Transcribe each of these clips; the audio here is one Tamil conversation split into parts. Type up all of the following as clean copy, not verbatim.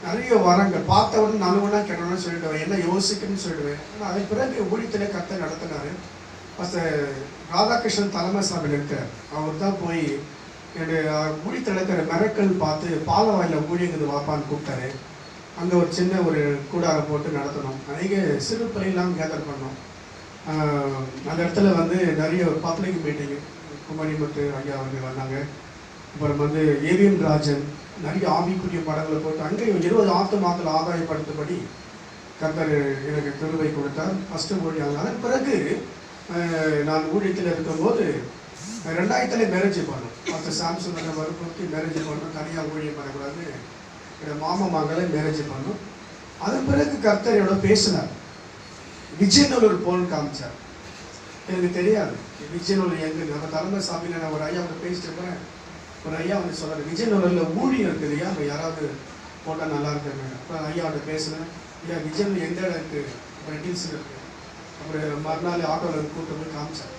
நிறைய வரங்கள் பார்த்த உடனே நல்லவனா கெட்டவனா சொல்லிடுவேன், என்ன யோசிக்கணும்னு சொல்லிடுவேன். ஆனால் அதன் பிறகு ஊழியத்தில் கர்த்தர் நடத்தினார். பாஸ்டர் ராதாகிருஷ்ணன் தலைமை சாமியில் இருக்கார். அவர் தான் போய் என்னுடைய ஊழியத்தில் நடக்கிற மிரக்கல் பார்த்து பாலவாயில் ஊழியங்கிறது வாப்பான்னு கூப்பிட்டாரு. அங்கே ஒரு சின்ன ஒரு கூடாரம் போட்டு நடத்தணும். அநேக சிறு பிள்ளைலாம் கேதர் பண்ணோம். அந்த இடத்துல வந்து நிறைய ஒரு பப்ளிக் மீட்டிங்கு குமரிமுத்து ஐயா அவங்க வந்தாங்க. அப்புறம் வந்து ஏவிஎம் ராஜன் நிறைய ஆவிக்குரிய படங்களை போட்டு அங்கே 20 ஆத்துமாக்கள் ஆதாயப்படுத்தபடி கர்த்தர் எனக்கு கிருபை கொடுத்தார். ஃபஸ்ட்டு ஊழியம். அதன் பிறகு நான் ஊழியத்தில் இருக்கும்போது 2000 மேரேஜ் பண்ணோம். மற்ற சாம்சங் வற்புறுத்தி மேரேஜ் பண்ணோம். தனியாக ஊழியம் பண்ணக்கூடாது, என்னோட மாமா மகளை மேரேஜ் பண்ணோம். அதன் பிறகு கர்த்தர் என்னோட பேசினார். விஜயநல்லூர் போன்னு காமிச்சார். எனக்கு தெரியாது விஜயநல்லூர் எங்கே. நம்ம தலைமை சாமியில் நான் ஒரு ஐயா அவங்க பேசிட்டு போகிறேன். ஒரு ஐயா வந்து சொல்கிறார், விஜயநல்லூரில் ஊழியம் இருக்குது இல்லையா, அங்கே யாராவது போட்டால் நல்லா இருக்குங்க. அப்புறம் ஐயாவோட பேசினேன். ஐயா விஜயநல்லூர் எந்த இடம் இருக்குது, அப்புறம் டீல்ஸ் இருக்குது. அப்புறம் மறுநாள் ஆட்டோவில் கூட்டு போய் காமிச்சார்.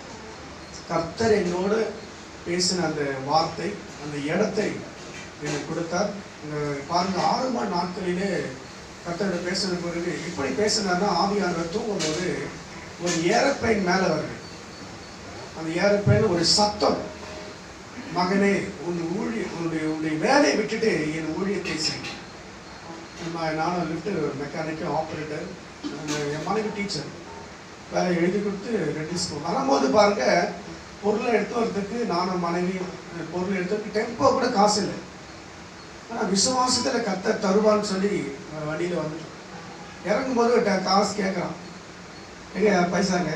கர்த்தர் என்னோடு பேசின அந்த வார்த்தை, அந்த இடத்தை எனக்கு கொடுத்தார். பாருங்க, 6 நாட்களிலே கர்த்தரோட பேசின பிறகு இப்படி பேசினார்னா, ஆவியானவர் தூங்கும்போது ஒரு ஏரோப்ளைன் மேலே வருது. அந்த ஏரோப்ளைன் ஒரு சத்தம், மகனே உன்னுடைய வேலையை விட்டுட்டு என் ஊழியத்தை செய். நானும் லிஃப்ட் மெக்கானிக்கு ஆப்ரேட்டர், என் மனைவி டீச்சர், வேலை எழுதி கொடுத்து ரெடியூஸ் வரும்போது பாருங்க, பொருளை எடுத்து வரதுக்கு நானும் மனைவி பொருள் எடுத்து டெம்போ கூட காசு இல்லை. ஆனால் விசுவாசத்தில் கர்த்தர் தருவான்னு சொல்லி வண்டியில் வந்துட்டோம். இறங்கும்போது காசு கேட்குறான், எங்க பைசாங்க.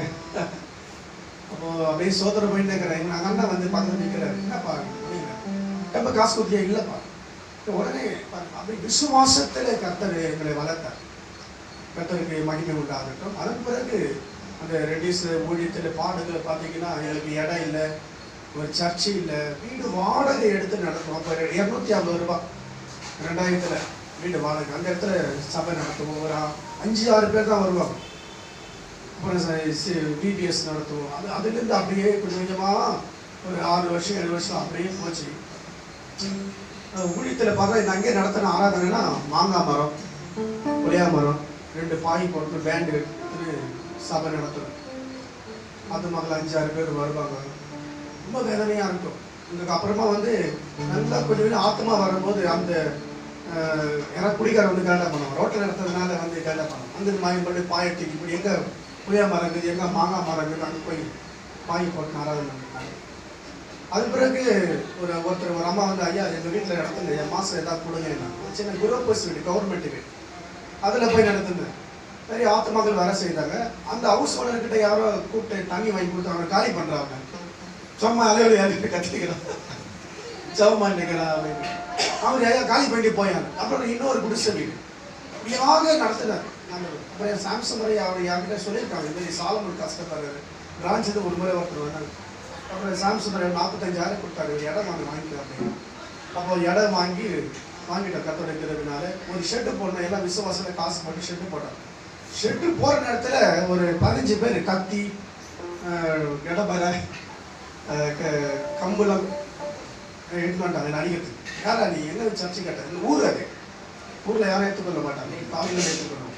அப்போது அப்படியே சோதனை போயிட்டு இருக்கிறேன். எங்கள் அண்ணா வந்து பக்கத்தில் நிற்கிறாரு, என்னப்பா அப்படிங்கிற, டெம்போ காசு கொடுத்தியா? இல்லைப்பா. உடனே அப்படி விசுவாசத்தில் கர்த்தர் எங்களை வளர்த்தார். கர்த்தருக்கு மகிமை உண்டாகட்டும். அதன் பிறகு அந்த ரெடியூஸ் ஊழியத்தில் பாடுகளை பார்த்தீங்கன்னா, எங்களுக்கு இடம் இல்லை, ஒரு சர்ச்சு இல்லை, வீடு வாடகை எடுத்து நடத்துவோம். அப்போ 250 ரூபா 2000 வீடு வாடகை. அந்த இடத்துல சபை நடத்துவோம். ஒரு 5-6 பேர் தான் வருவாங்க. அப்புறம் பிபிஎஸ் நடத்துவோம். அதுலேருந்து அப்படியே கொஞ்சம் கொஞ்சமாக ஒரு 6 வருஷம் 7 வருஷம் அப்படியே போச்சு. ஊழியத்தில் பார்த்தா இந்த அங்கேயே நடத்தின ஆராதனைனா மாங்காய் மரம், புளியா மரம், 2 பாய் போட்டு பேண்டு எடுத்து சபை நடத்துகிறோம். அது மகள் 5-6 பேர் வருவாங்க. ரொம்ப வேதனையாக இருக்கும். இதுக்கு அப்புறமா வந்து நல்லா கொஞ்சம் ஆத்தமாக வரும்போது அந்த யாராவது குடிக்கார வந்து கேண்டா பண்ணுவோம். ரோட்டில் நடத்துறதுனால வந்து கேண்டா பண்ணுவோம். அந்த மாயப்பட்டு பாயத்துக்கு இப்படி எங்கே புளியா மரம் இருக்குது, எங்கே மாங்காய் மரம் இருக்குது, அங்கே போய் பாய் போட்டு ஆராதனை பண்ணிட்டாங்க. அது பிறகு ஒருத்தர் ஒரு அம்மா வந்து, ஐயா எங்கள் வீட்டில் நடத்துங்க, என் மாதம் ஏதாவது கொடுங்க. சின்ன குரோபஸ் வீடு, கவர்மெண்ட் வீடு, அதில் போய் நடத்துனேன். நிறைய ஆத்மாக்கள் வர செய்தாங்க. அந்த ஹவுஸ் ஓனர்கிட்ட யாரோ கூப்பிட்டு தண்ணி வாங்கி கொடுத்தாங்க, காலி பண்ணுறாங்க. சும்மா அலையோடு யார்கிட்ட கற்றுக்கிறான், சவமா நிற்கிறான் அப்படின்னு. அவர் ஐயா காலி பண்ணி போயாங்க. அப்புறம் இன்னொரு குடிசை வீடு இப்படியாக நடத்தினார். அப்புறம் என் சாம்சங் முறை அவர் யார்கிட்ட சொல்லியிருக்காங்க, இந்த மாதிரி சாலமன் கஷ்டப்படுறாரு, பிரான்ச்சு ஒரு முறை ஒருத்தர் வந்தாங்க. அப்புறம் சாம்சங் 45,000 கொடுத்தாரு, ஒரு இடம் வாங்கிக்கலாம் அப்படின்னு. அப்போ இடம் வாங்கிட்டோம். கத்தோட இருக்கிறதுனால ஒரு ஷெட்டு போடணும். எல்லாம் விசுவாசத்தில் காசு போட்டு ஷெட்டு போட்டோம். ஷெட்டு போகிற நேரத்தில் ஒரு 15 பேர் கத்தி, இடபரை, கம்பளம் எடுத்து மாட்டாங்க நடிக்கிறதுக்கு. யாரா நீ என்ன சர்ச்சு கேட்டாங்க, ஊர் அது ஊரில் யாரும் ஏற்றுக்கொள்ள மாட்டாங்க, காலையில் ஏற்றுக்கணும்.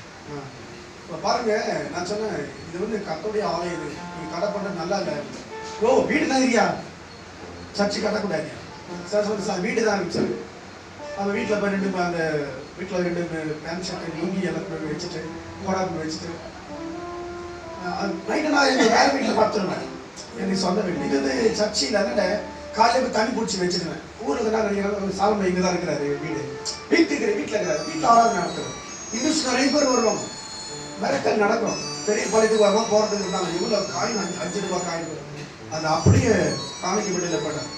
இப்போ பாருங்கள், நான் சொன்னேன் இது வந்து கத்தோடைய ஆலயம், இது நீங்கள் கடை பண்ணுறது நல்லா இல்லை. ஓ வீடு தான் இருக்கியா, சர்ச்சு கட்டக்கூடாது சார். சொல்லி சார் வீடு தான் இருந்துச்சு. அந்த வீட்டில் போய் அந்த வீட்டில் 2 பேண்ட் ஷர்ட்டு லுங்கி எல்லாம் போய் வச்சுட்டு கோடாக்கு வச்சுட்டு நைட்டு நான் எங்கள் வேறு வீட்டில் பார்த்துருவேன். எனக்கு சொந்த வீடு இது வந்து சர்ச்சு இல்லை. காலையில் போய் தண்ணி பிடிச்சி வச்சுருவேன். ஊருக்கு தான் சாலமை இங்கே தான் இருக்கிறாரு வீடு, வீட்டில் இருக்கிறாரு. வீட்டில் ஆராதனை நடத்துகிறோம். இன்னும் நிறைய பேர் வருவாங்க, மிரக்கல் நடக்கும். பெரிய பழத்துக்கு வருவாங்க, போகிறதுக்கு இருந்தாங்க. இவ்வளோ காயின் 5 ரூபா காயின் அது அப்படியே காணிக்க விடல போட்டேன்.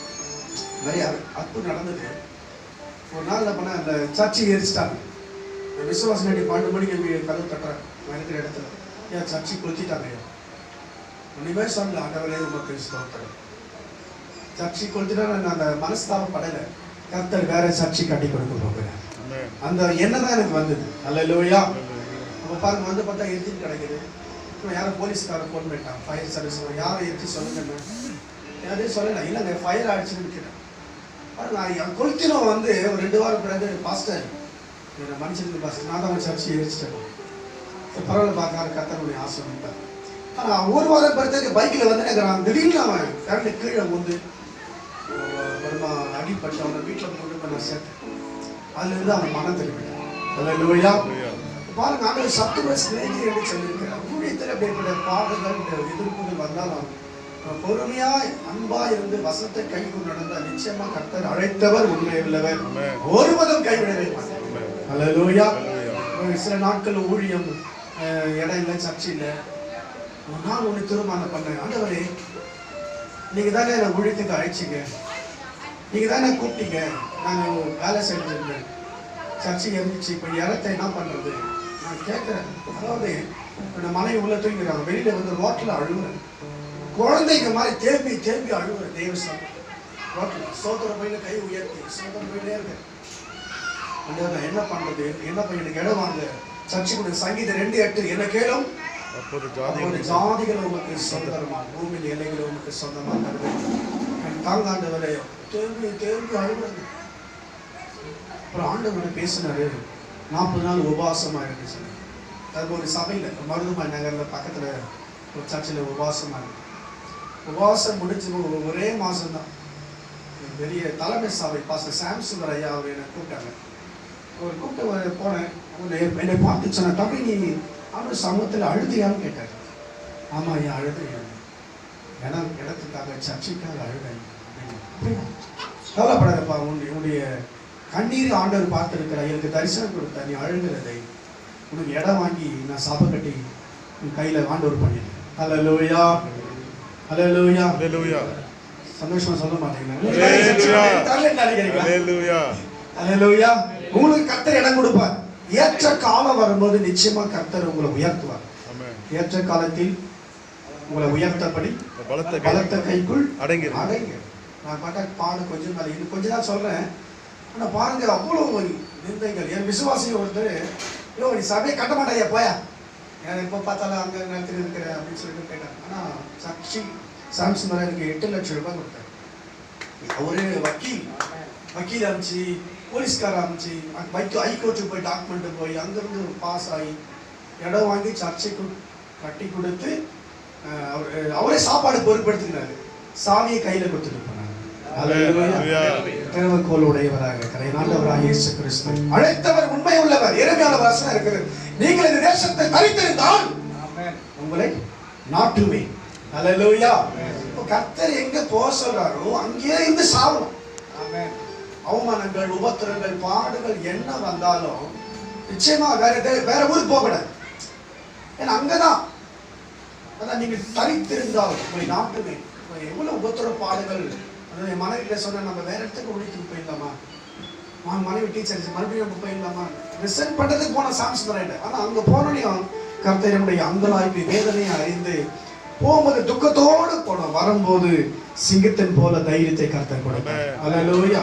நிறைய அற்புதம் நடந்தது. ஒரு நாள் என்ன பண்ண, அந்த சர்ச்சை எரிச்சிட்டாங்க. விசுவாசம் நடி 12 மணிக்கு கதவு தட்டுறாங்க. நான் இருக்கிற இடத்துல ஏன் சர்ச்சை கொளுத்திட்டாங்க. ஒன்றுமே சொல்லல, ஆண்டவரே ரொம்ப பேசுகிறோம். சர்ச்சை கொளுத்திட்டா நான் அந்த மனஸ்தாபப்படலை. கர்த்தர் வேற சர்ச்சை கட்டி கொடுக்க போகிறேன். அந்த எண்ணம் தான் எனக்கு வந்தது. அல்லேலூயா. அப்போ பாருங்க, வந்து பார்த்தா எரிஞ்சிட்டு கிடைக்குது. இப்போ யாரும் போலீஸ்காரர் ஃபோன் பண்ணிட்டான், ஃபயர் சர்வீஸ், யாரும் எரிச்சு சொல்லுங்கன்னு. யாரையும் சொல்லலை, இல்லைங்க ஃபயர் ஆகிடுச்சுன்னு விட்டுட்டேன். பாருங்க, கொளுத்தினோம் வந்து ஒரு 2 வாரம் பிறகு பாஸ்டர் மனுஷனுக்கு பஸ் நான் தான் சர்ச்சை எரிச்சிட்டேன். பரவாயில்ல பார்க்காரு, கர்த்தருடைய ஆசீர்வாதம். ஆனால் ஒரு வாரம் பிறகு பைக்கில் வந்து நினைக்கிறான். திடீர்னு அவன் கரண்டு கீழே வந்து அடிப்பட்டு அவனை வீட்டில் கொண்டு நான் சேர்த்தேன். அதுலேருந்து அவன் மனம் திரும்பிட்டான். அல்லேலூயா. பாருங்க, ஆண்டவர் சத்துவ சிநேகி என்று சொல்லியிருக்கிறார். ஊழியத்தில் அப்படிப்பட்ட பாடுகள் எதிர்ப்புகள் வந்தாலும் பொறுமையாய் அன்பாய் இருந்து வசத்தை கை கொண்டு நடந்தால் நிச்சயமா கர்த்தர் அழைத்தவர் உண்மையுள்ளவர், ஒருவதும் கைவிடவே மாட்டார். அல்லேலூயா. சில நாட்கள் ஊழியம் இடம் இல்லை, சர்ச்சை இல்லை. ஒரு நாள் ஒன்று தீர்மானம் பண்ணேன். ஆண்டவரே, நீங்க தானே என்னை ஊழியத்துக்கு அழைச்சிங்க, நீங்க தானே கூப்பிட்டீங்க. நாங்கள் வேலை செஞ்சிருந்தேன், சர்ச்சை இருந்துச்சு. இப்போ இடத்தை என்ன பண்றது நான் கேட்குறேன். அதாவது என்னோட மனைவி உள்ள தூங்கிறாங்க, வெளியில வந்து ரோட்டில் அழுகுறேன். குழந்தைங்க மாதிரி தேம்பி தேம்பி அழுகுறேன். தேவசாமி ரோட்டில் சோதர பையில கை உயர்த்தி சோதர பையிலே இருக்கேன். நான் என்ன பண்றது, என்ன பையனுக்கு இடம் வாங்க, சர்ச்சைக்குடைய சங்கீதம் 2:8 என்ன கேளும், அப்போது ஜாதிகள் உமக்கு சொந்தமா, பூமியில் எல்லைகள் உமக்கு சொந்தமா தருது. என் தாங்காண்டவரை தேம்பி தேம்பி அழுகுறது. அப்புறம் ஆண்டவர் பேசினாரு. 40 நாள் உபவாசமா இருந்துச்சு. அது ஒரு சபையில் மருதுமாய் நகரில் பக்கத்தில் ஒரு சர்ச்சில் உபவாசமா இருக்கு. உபவாசம் முடிஞ்சு ஒரே மாதம்தான் பெரிய தலைமை சபை பாஸ்டர் சாம்சுவர் ஐயா அவர் என்னை கூப்பிட்டாங்க. அவர் கூப்பிட்டு போனேன். என்னை பார்த்து சொன்ன, தம்பி நீ அவர் சமூகத்தில் அழுதியான்னு கேட்டார். ஆமா ஐயா அழுதையா, இடத்துக்காக சர்ச்சைக்காக அழுதாங்க. கவலைப்படாதப்பா, உன்னுடைய கண்ணீர் ஆண்டவர் பார்த்துருக்கிற, எனக்கு தரிசனம் கொடுத்த, நீ அழுகிறதை உனக்கு இடம் வாங்கி நான் சபை கட்டி உன் கையில ஆண்டவர் பண்ணிடுறேன். அல்லேலூயா, அல்லேலூயா, அல்லேலூயா. சந்தோஷமா சொல்ல மாட்டீங்களா? அல்லேலூயா. உங்களுக்கு கர்த்தர் இடம் கொடுப்பார். ஏற்ற காலம் வரும்போது நிச்சயமா கர்த்தர் உங்களை உயர்த்துவார். ஏற்ற காலத்தில் உங்களை உயர்த்தபடி பலத்த கைக்குள் அடங்க. நான் பார்த்தா பாடு கொஞ்சம் மேலே இன்னும் கொஞ்சம் தான் சொல்றேன். ஆனா பாருங்க, அவ்வளவு நிந்தைகள். என் விசுவாசிகள் ஒருத்தர், ஐயோ நீ சபையை கட்ட மாட்டாயா போயா, எனக்கு இப்போ பார்த்தாலும் அங்கே நிலத்தில் இருக்கிற அப்படின்னு சொல்லிட்டு கேட்டாங்க. ஆனால் சாட்சி சாம்சன் எனக்கு 8 லட்சம் ரூபாய் கொடுத்தாரு. அவரு வக்கீல் அனுப்பிச்சு, போலீஸ்கார அனுப்பிச்சு, ஹைகோர்ட்டுக்கு போய் டாக்குமெண்ட் போய் அங்கேருந்து பாஸ் ஆகி இடம் வாங்கி சர்ச்சைக்கு கட்டி கொடுத்து அவரே சாப்பாடு பொறுப்படுத்தினாரு. சாவியை கையில் கொடுத்துட்டு போனாங்க. உடையவராக கரைநாட்டவராக இயேசு கிறிஸ்து அழைத்தவர் உண்மை உள்ளவர். எரேமியாவின் வசனம் இருக்குது, நீங்கள் இந்த தேசத்தை தரித்திருந்தால் உங்களை நாட்டுமே. அல்லேலூயா. கர்த்தர் எங்க போக சொல்றாரோ அங்கேயே இருந்து சாவணும். அவமானங்கள், உபத்திரங்கள், பாடுகள் என்ன வந்தாலும் நிச்சயமா வேற ஊருக்கு போக கூடாது. ஏன்னா அங்கதான் அதான் நீங்க தரித்திருந்தால் உங்களை நாட்டுமே. எவ்வளவு உபத்திர பாடுகள். என் மனைவியில சொன்ன, நம்ம வேற இடத்துக்கு ஒழிக்கு போயிடலாமா, மனைவி டீச்சர் மறுபடியும் போயிடலாமா, ரிசைன் பண்றதுக்கு போன சாம்சன். ஆனா அங்க போனோம் கர்த்தர் நம்முடைய அங்கலாய்ப்பு வேதனையை அறிந்து போகும்போது துக்கத்தோடு போனோம், வரும்போது சிங்கத்தின் போல தைரியத்தை கர்த்தர் கொடுத்தார். அல்லேலூயா.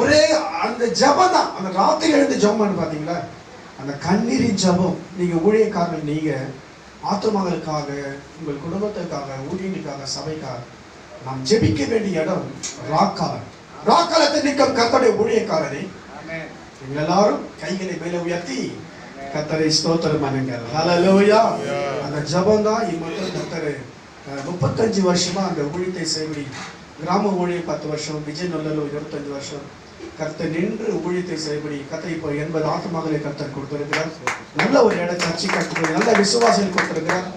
ஒரே அந்த ஜபம் தான். அந்த ராத்திரி எழுந்து ஜபம் பாத்தீங்களா, அந்த கண்ணீரின் ஜபம். நீங்க ஊழியக்காரர்கள், நீங்க ஆத்துமாக்களுக்காக, உங்கள் குடும்பத்துக்காக, ஊழியர்களுக்காக, சபைக்காக நாம் ஜெபிக்க வேண்டிய இடம் ராக்காலத்தை நிற்கும் கர்த்தருடைய ஊழியக்காரரை நீங்கள் எல்லாரும் கைகளை மேலே உயர்த்தி கர்த்தரை ஸ்தோத்திரம் பண்ணுங்கள். அல்லேலூயா. அந்த ஜபம் தான் இம்மட்டும் கர்த்தர் 35 வருஷமா அந்த ஊழியத்தை செய்வடி. கிராம ஊழியம் 10 வருஷம், விஜய் நல்லூர் 25 வருஷம் கர்த்தர் நின்று ஊழியத்தை செய்வடி. கர்த்தர் இப்போ 80 ஆத்துமாக்களை கர்த்தர் கொடுத்திருக்கிறார். நல்ல ஒரு இடம் சர்ச்சை கட்டுப்படி, நல்ல விசுவாசிகள் கொடுத்திருக்கிறார்.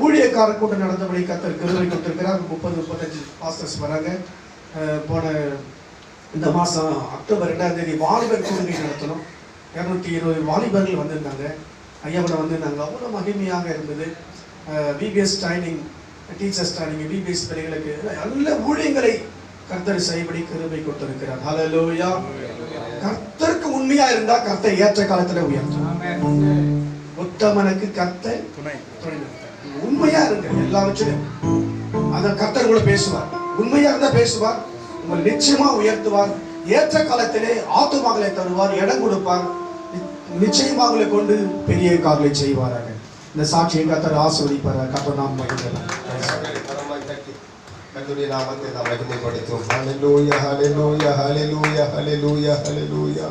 ஊழியக்காரர் கூட்டம் நடந்தபடி கர்த்தர் கிருபை கொடுத்திருக்கிறார். 30-35 பாஸ்டர்ஸ் வராங்க. போன இந்த மாதம் அக்டோபர் 2ஆம் தேதி வாலிபர் கூடுகை நடத்தணும். 220 வாலிபர்கள் வந்திருந்தாங்க. ஐயாவோட வந்திருந்தாங்க. அவ்வளோ மகிமையாக இருந்தது. VBS training, teachers training, VBS பிள்ளைகளுக்கு நல்ல ஊழியங்களை கர்த்தர் செய்யபடி கிருபை கொடுத்திருக்கிறார். ஹல்லேலூயா. கர்த்தருக்கு உண்மையா இருந்தா கர்த்தர் ஏற்ற காலத்துல உயர்த்தும். உத்தமனுக்கு கர்த்தர் துணை. உண்மையா இருங்க எல்லாவற்றிலும். அத கர்த்தர் கூட பேசுவார். உண்மையா இருந்தா பேசுவார், உங்களை நிச்சயமா உயர்த்துவார். ஏற்ற காலத்திலே ஆத்துமாக்களை தருவார், இடம் கொடுப்பார். நிச்சயமா உங்களை கொண்டு பெரிய காரியங்களை செய்வாராக. இந்த சாட்சியை கர்த்தர் ஆசீர்வதிப்பார். கர்த்தர் நாம் மகிழலாம். கர்த்தருடைய நாமத்தை நாம் மகிமைப்படுத்துவோம். ஹல்லேலூயா, ஹல்லேலூயா, ஹல்லேலூயா, ஹல்லேலூயா, ஹல்லேலூயா.